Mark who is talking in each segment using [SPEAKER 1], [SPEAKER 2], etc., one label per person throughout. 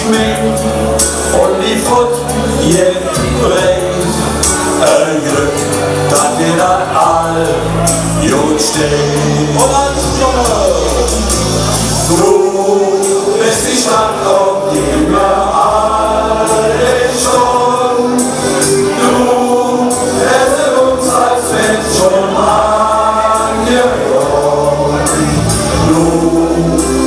[SPEAKER 1] schminkt und die Fut jetzt bringt. Ein Glück, dass wir da all gut stehen. Und als Junge, du bist die Stadt, auf die wir alle schon. Du hättest uns als Mensch schon angehört. Du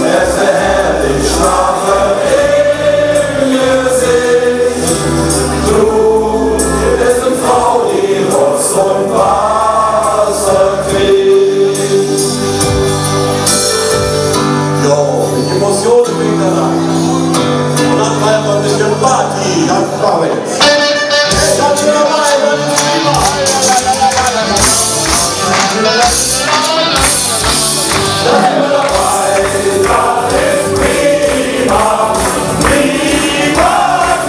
[SPEAKER 1] hättest herrlich Sprache im Gesicht. Du bist eine Frau, die Rost und Wasser kriegt. Jo, die Emotionen bringen da rein. Und dann feiern wir ein bisschen Party. Das machen wir jetzt. Jetzt hat ihr dabei, das ist prima. Seid ihr dabei, das ist prima. Prima,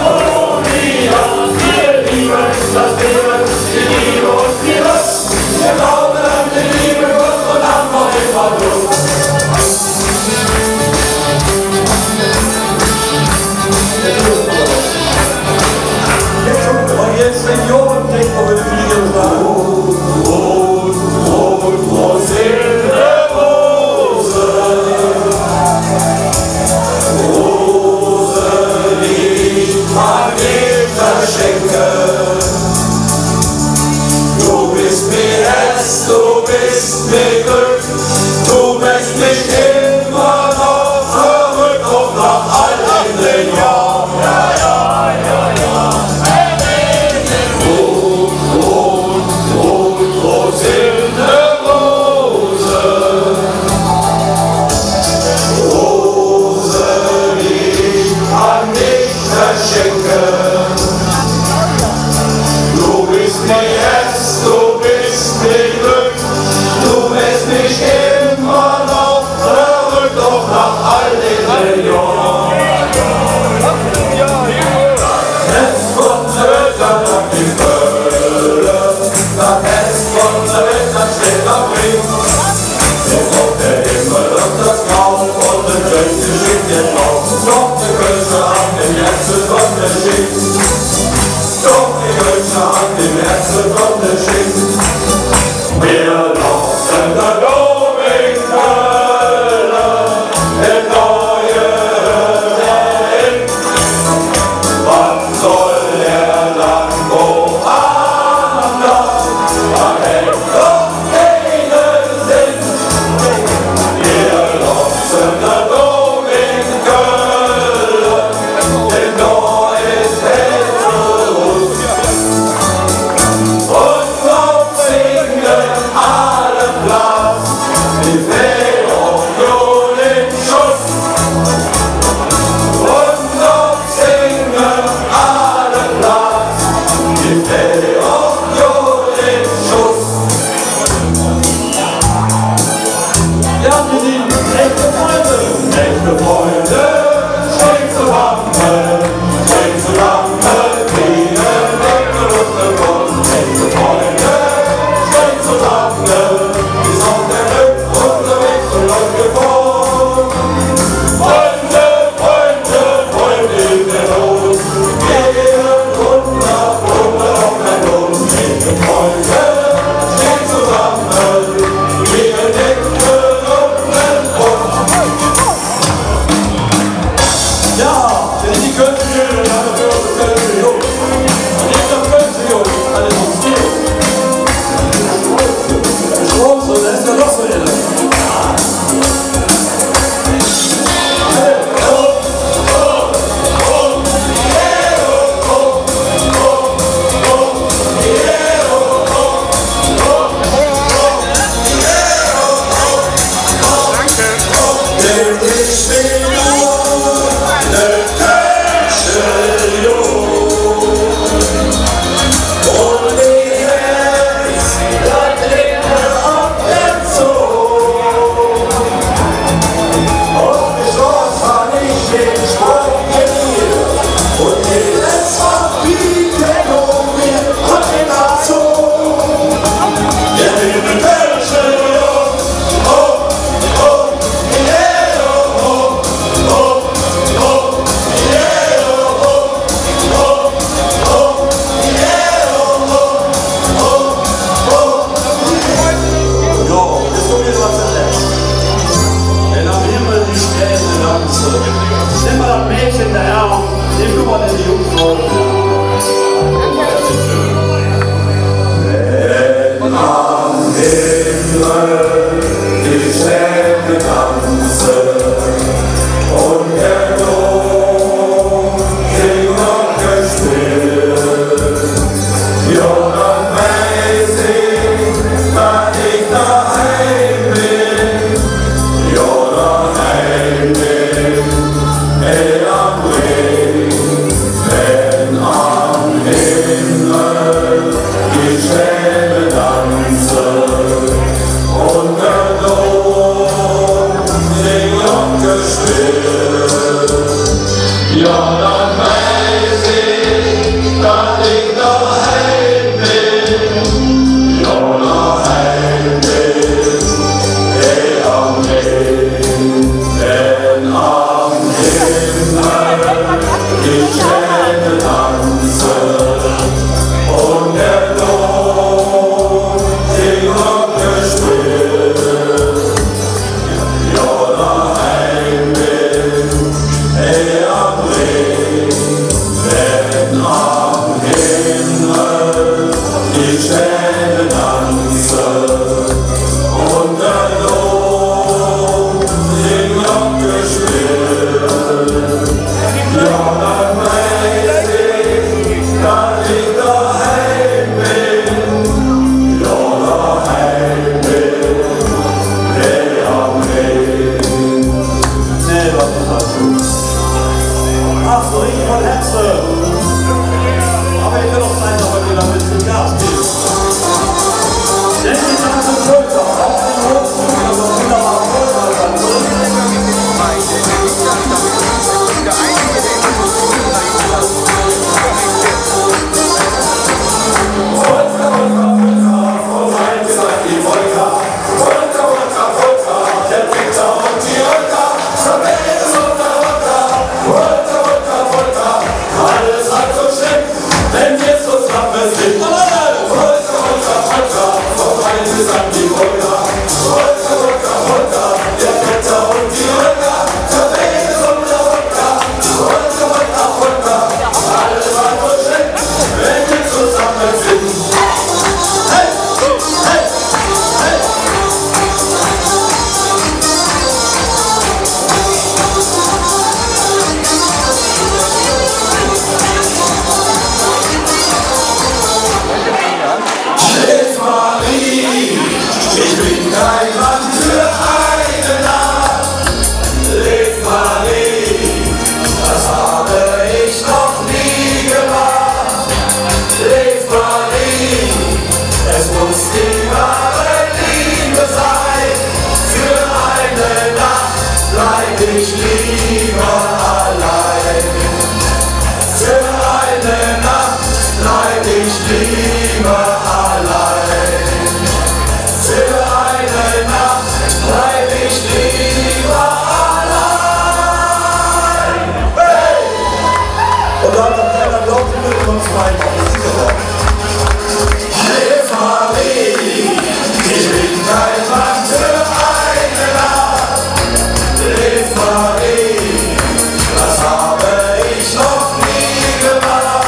[SPEAKER 1] Monia. Wir lieben das Leben, wir lieben uns die Lust. Wir glauben an die Liebe Gott und haben noch immer Lust. Und jetzt Senioren-Techno mit dem Video sagen. Rot sind die Rosen. Rosen, die man dir verschenke. Du bist mir Herz, du bist mir Glück. Du machst mich immer noch verrückt, auch nach all den Jahren.
[SPEAKER 2] Ich bin nur eine
[SPEAKER 1] Das habe ich noch nie gemacht.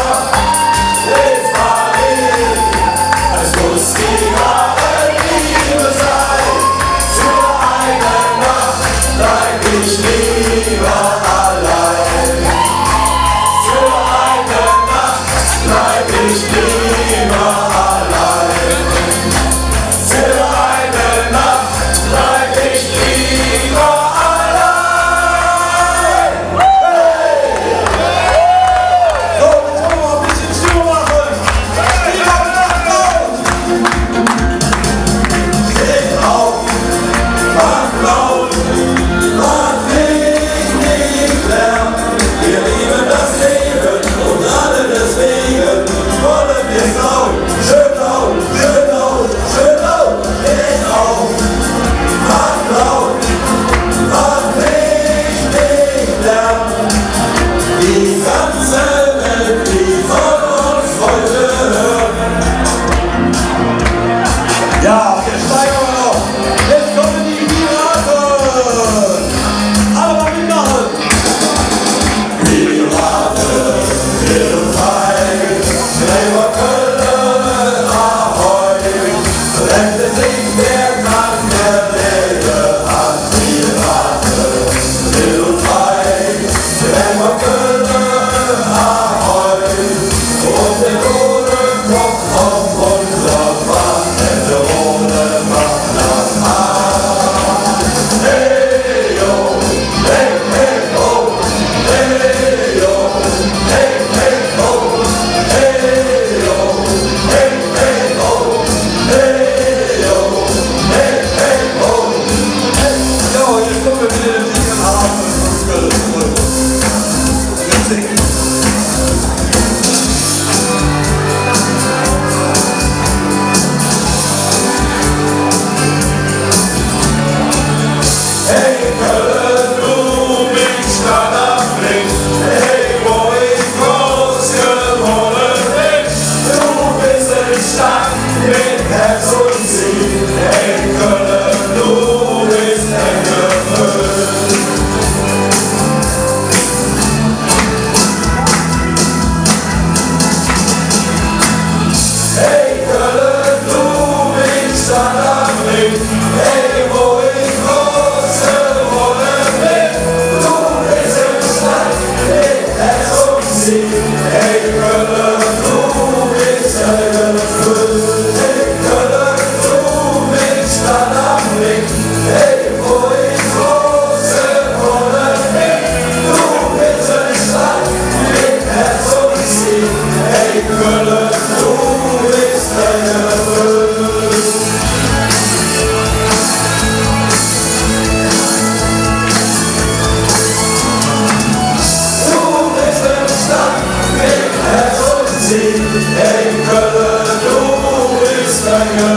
[SPEAKER 1] Hey, brother, du bist ein